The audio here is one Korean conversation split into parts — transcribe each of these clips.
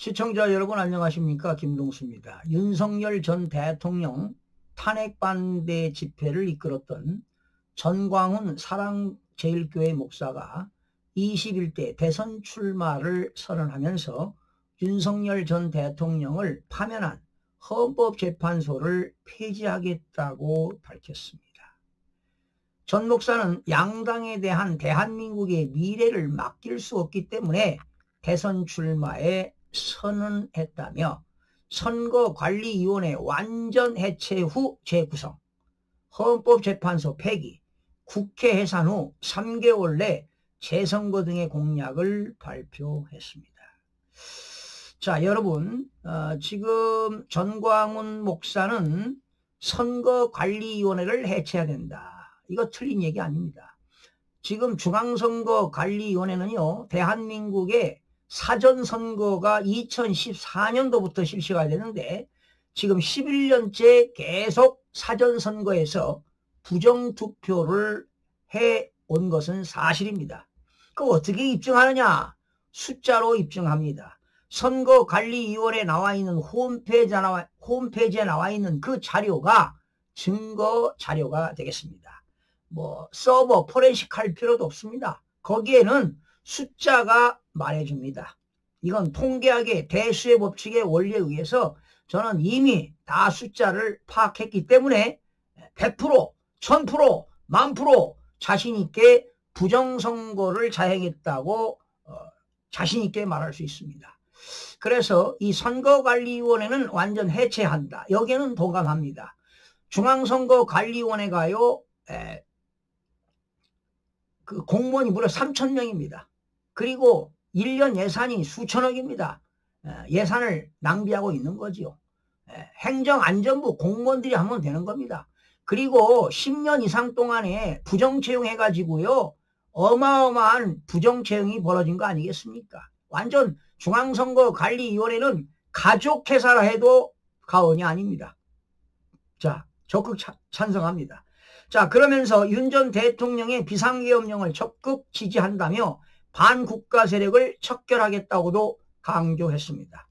시청자 여러분 안녕하십니까? 김동수입니다. 윤석열 전 대통령 탄핵반대 집회를 이끌었던 전광훈 사랑제일교회 목사가 21대 대선 출마를 선언하면서 윤석열 전 대통령을 파면한 헌법재판소를 폐지하겠다고 밝혔습니다. 전 목사는 양당에 대한 대한민국의 미래를 맡길 수 없기 때문에 대선 출마에 선언했다며 선거관리위원회 완전 해체 후 재구성, 헌법재판소 폐기, 국회 해산 후 3개월 내 재선거 등의 공약을 발표했습니다. 자, 여러분, 지금 전광훈 목사는 선거관리위원회를 해체해야 된다. 이거 틀린 얘기 아닙니다. 지금 중앙선거관리위원회는요, 대한민국의 사전선거가 2014년도부터 실시가 되는데 지금 11년째 계속 사전선거에서 부정투표를 해온 것은 사실입니다. 그거 어떻게 입증하느냐? 숫자로 입증합니다. 선거관리위원회에 나와 있는 홈페이지에 나와 있는 그 자료가 증거 자료가 되겠습니다. 뭐 서버 포렌식 할 필요도 없습니다. 거기에는 숫자가 말해줍니다. 이건 통계학의 대수의 법칙의 원리에 의해서 저는 이미 다 숫자를 파악했기 때문에 100%, 1000%, 10,000% 자신있게 부정선거를 자행했다고 자신있게 말할 수 있습니다. 그래서 이 선거관리위원회는 완전 해체한다. 여기에는 동감합니다. 중앙선거관리위원회가요, 그 공무원이 무려 3,000명입니다. 그리고 1년 예산이 수천억입니다. 예산을 낭비하고 있는 거지요. 행정안전부 공무원들이 하면 되는 겁니다. 그리고 10년 이상 동안에 부정채용해가지고요, 어마어마한 부정채용이 벌어진 거 아니겠습니까? 완전 중앙선거관리위원회는 가족회사라 해도 과언이 아닙니다. 자, 적극 찬성합니다. 자, 그러면서 윤 전 대통령의 비상계엄령을 적극 지지한다며 반국가 세력을 척결하겠다고도 강조했습니다.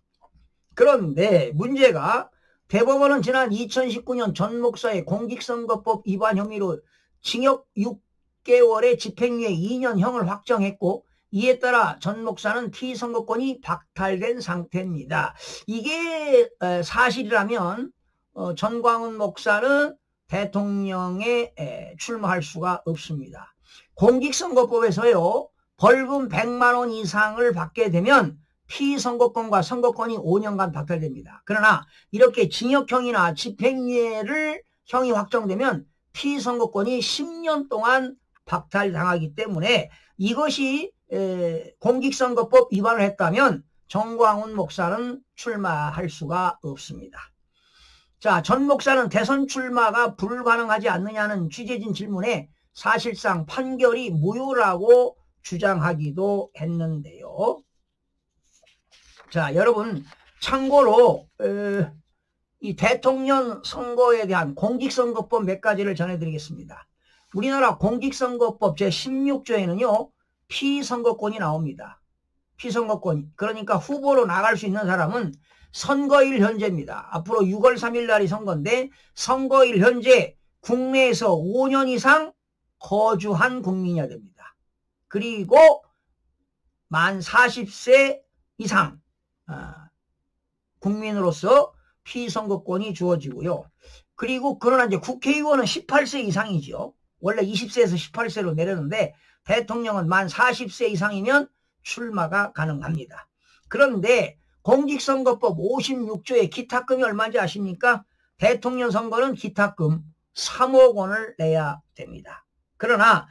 그런데 문제가 대법원은 지난 2019년 전 목사의 공직선거법 위반 혐의로 징역 6개월에 집행유예 2년형을 확정했고, 이에 따라 전 목사는 피선거권이 박탈된 상태입니다. 이게 사실이라면 전광훈 목사는 대통령에 출마할 수가 없습니다. 공직선거법에서요, 벌금 100만 원 이상을 받게 되면 피선거권과 선거권이 5년간 박탈됩니다. 그러나 이렇게 징역형이나 집행유예를 형이 확정되면 피선거권이 10년 동안 박탈당하기 때문에 이것이 공직선거법 위반을 했다면 전광훈 목사는 출마할 수가 없습니다. 자, 전 목사는 대선 출마가 불가능하지 않느냐는 취재진 질문에 사실상 판결이 무효라고 주장하기도 했는데요. 자, 여러분, 참고로 이 대통령 선거에 대한 공직선거법 몇 가지를 전해드리겠습니다. 우리나라 공직선거법 제16조에는요, 피선거권이 나옵니다. 피선거권, 그러니까 후보로 나갈 수 있는 사람은 선거일 현재입니다. 앞으로 6월 3일 날이 선거인데 선거일 현재 국내에서 5년 이상 거주한 국민이어야 됩니다. 그리고 만 40세 이상 국민으로서 피선거권이 주어지고요. 그리고 그러나 이제 국회의원은 18세 이상이죠. 원래 20세에서 18세로 내렸는데 대통령은 만 40세 이상이면 출마가 가능합니다. 그런데 공직선거법 56조의 기탁금이 얼마인지 아십니까? 대통령 선거는 기탁금 3억 원을 내야 됩니다. 그러나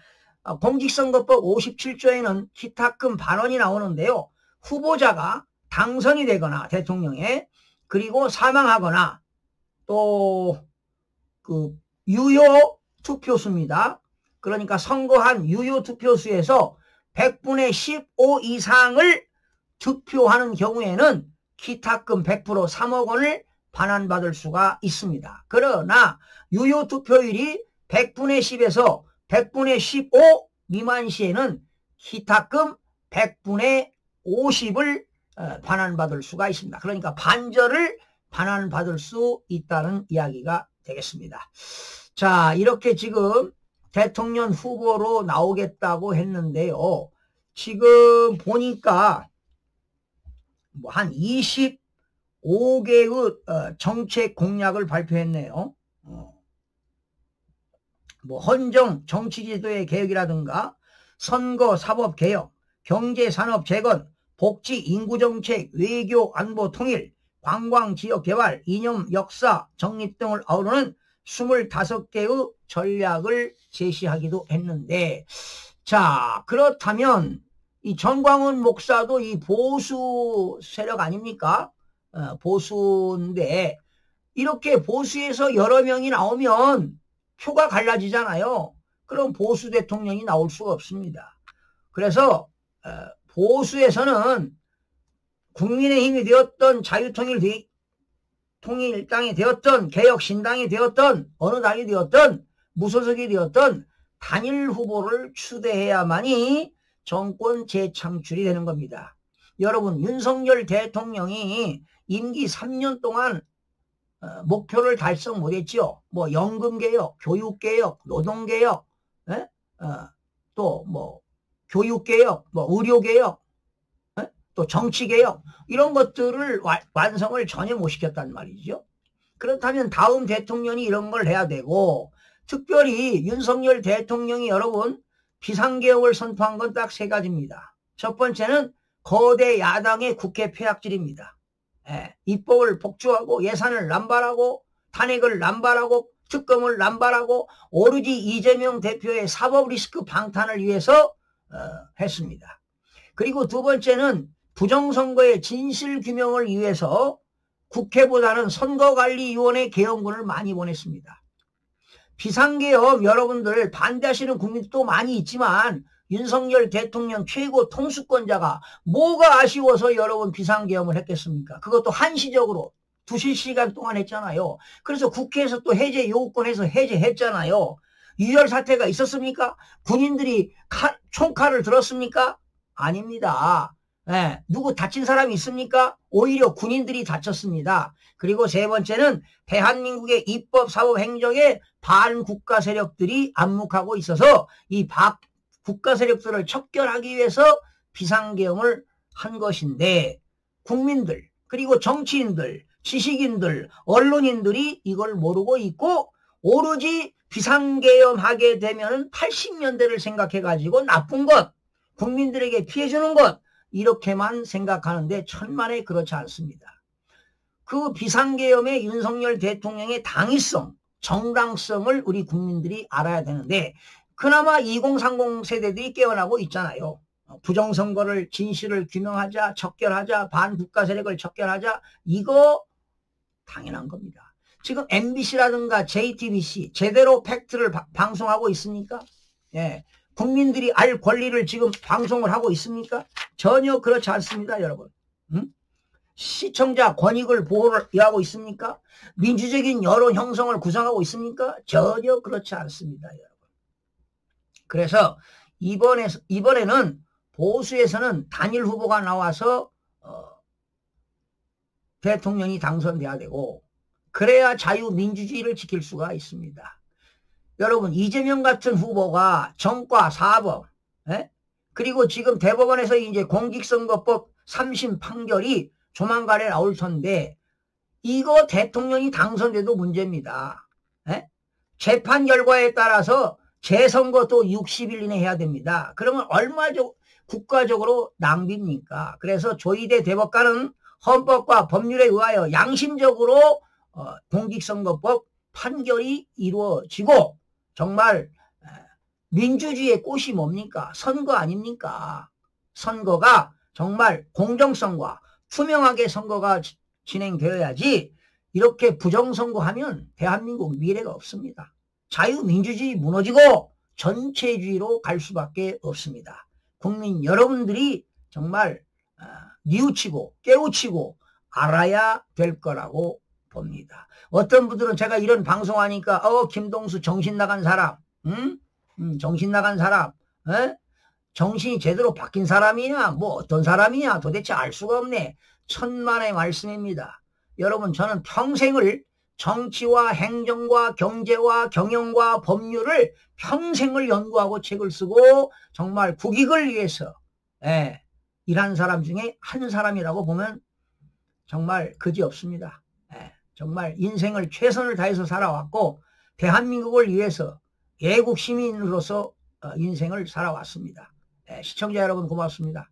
공직선거법 57조에는 기탁금 반원이 나오는데요. 후보자가 당선이 되거나 대통령에, 그리고 사망하거나 또 그 유효 투표수입니다. 그러니까 선거한 유효 투표수에서 100분의 15 이상을 득표하는 경우에는 기탁금 100% 3억 원을 반환받을 수가 있습니다. 그러나 유효 투표율이 100분의 10에서 100분의 15 미만 시에는 기탁금 100분의 50을 반환받을 수가 있습니다. 그러니까 반절을 반환받을 수 있다는 이야기가 되겠습니다. 자, 이렇게 지금 대통령 후보로 나오겠다고 했는데요. 지금 보니까 뭐 한 25개의 정책 공약을 발표했네요. 뭐 헌정 정치제도의 개혁이라든가 선거 사법 개혁, 경제 산업 재건, 복지 인구 정책, 외교 안보 통일, 관광 지역 개발, 이념 역사 정립 등을 아우르는 25개의 전략을 제시하기도 했는데, 자, 그렇다면 이 전광훈 목사도 이 보수 세력 아닙니까? 보수인데 이렇게 보수에서 여러 명이 나오면 표가 갈라지잖아요. 그럼 보수 대통령이 나올 수가 없습니다. 그래서 보수에서는 국민의힘이 되었던 자유통일당이 되었던 개혁신당이 되었던 어느 당이 되었던 무소속이 되었던 단일 후보를 추대해야만이 정권 재창출이 되는 겁니다. 여러분, 윤석열 대통령이 임기 3년 동안 목표를 달성 못했죠. 뭐 연금개혁, 교육개혁, 노동개혁, 또 뭐 교육개혁, 뭐 의료개혁, 또 정치개혁, 이런 것들을 완성을 전혀 못 시켰단 말이죠. 그렇다면 다음 대통령이 이런 걸 해야 되고, 특별히 윤석열 대통령이 여러분 비상개혁을 선포한 건 딱 3가지입니다. 첫 번째는 거대 야당의 국회 폐악질입니다. 입법을 복주하고 예산을 남발하고 탄핵을 남발하고 특검을 남발하고 오로지 이재명 대표의 사법 리스크 방탄을 위해서 했습니다. 그리고 두 번째는 부정선거의 진실규명을 위해서 국회보다는 선거관리위원회 개헌군을 많이 보냈습니다. 비상개혁 여러분들 반대하시는 국민도 많이 있지만 윤석열 대통령 최고 통수권자가 뭐가 아쉬워서 여러분 비상개혁을 했겠습니까? 그것도 한시적으로 2시간 동안 했잖아요. 그래서 국회에서 또 해제 요구권에서 해제했잖아요. 유혈 사태가 있었습니까? 군인들이 총칼을 들었습니까? 아닙니다. 누구 다친 사람이 있습니까? 오히려 군인들이 다쳤습니다. 그리고 세 번째는 대한민국의 입법, 사법, 행정에 반국가 세력들이 압묵하고 있어서 이 국가 세력들을 척결하기 위해서 비상개혁을 한 것인데, 국민들 그리고 정치인들, 지식인들, 언론인들이 이걸 모르고 있고 오로지 비상개혁하게 되면 80년대를 생각해가지고 나쁜 것, 국민들에게 피해주는 것, 이렇게만 생각하는데 천만에 그렇지 않습니다. 그 비상계엄의 윤석열 대통령의 당위성, 정당성을 우리 국민들이 알아야 되는데 그나마 2030 세대들이 깨어나고 있잖아요. 부정선거를 진실을 규명하자, 척결하자, 반국가 세력을 척결하자, 이거 당연한 겁니다. 지금 MBC라든가 JTBC 제대로 팩트를 방송하고 있습니까? 국민들이 알 권리를 지금 방송을 하고 있습니까? 전혀 그렇지 않습니다, 여러분. 시청자 권익을 보호를 하고 있습니까? 민주적인 여론 형성을 구성하고 있습니까? 전혀 그렇지 않습니다, 여러분. 그래서 이번에는 보수에서는 단일 후보가 나와서 대통령이 당선돼야 되고, 그래야 자유민주주의를 지킬 수가 있습니다. 여러분, 이재명 같은 후보가 정과 사법, 그리고 지금 대법원에서 이제 공직선거법 3심 판결이 조만간에 나올 텐데, 이거 대통령이 당선돼도 문제입니다. 재판 결과에 따라서 재선거 또 60일 이내 해야 됩니다. 그러면 국가적으로 낭비입니까? 그래서 조희대 대법관은 헌법과 법률에 의하여 양심적으로 공직선거법 판결이 이루어지고, 정말 민주주의의 꽃이 뭡니까? 선거 아닙니까? 선거가 정말 공정성과 투명하게 선거가 진행되어야지, 이렇게 부정선거하면 대한민국 미래가 없습니다. 자유민주주의 무너지고 전체주의로 갈 수밖에 없습니다. 국민 여러분들이 정말 뉘우치고 깨우치고 알아야 될 거라고 봅니다. 어떤 분들은 제가 이런 방송하니까 김동수 정신 나간 사람, 정신 나간 사람, 정신이 제대로 바뀐 사람이냐 뭐 어떤 사람이냐 도대체 알 수가 없네. 천만의 말씀입니다. 여러분 저는 평생을 정치와 행정과 경제와 경영과 법률을 평생을 연구하고 책을 쓰고 정말 국익을 위해서 일한 사람 중에 한 사람이라고 보면 정말 그지없습니다. 정말 인생을 최선을 다해서 살아왔고 대한민국을 위해서 애국 시민으로서 인생을 살아왔습니다. 시청자 여러분 고맙습니다.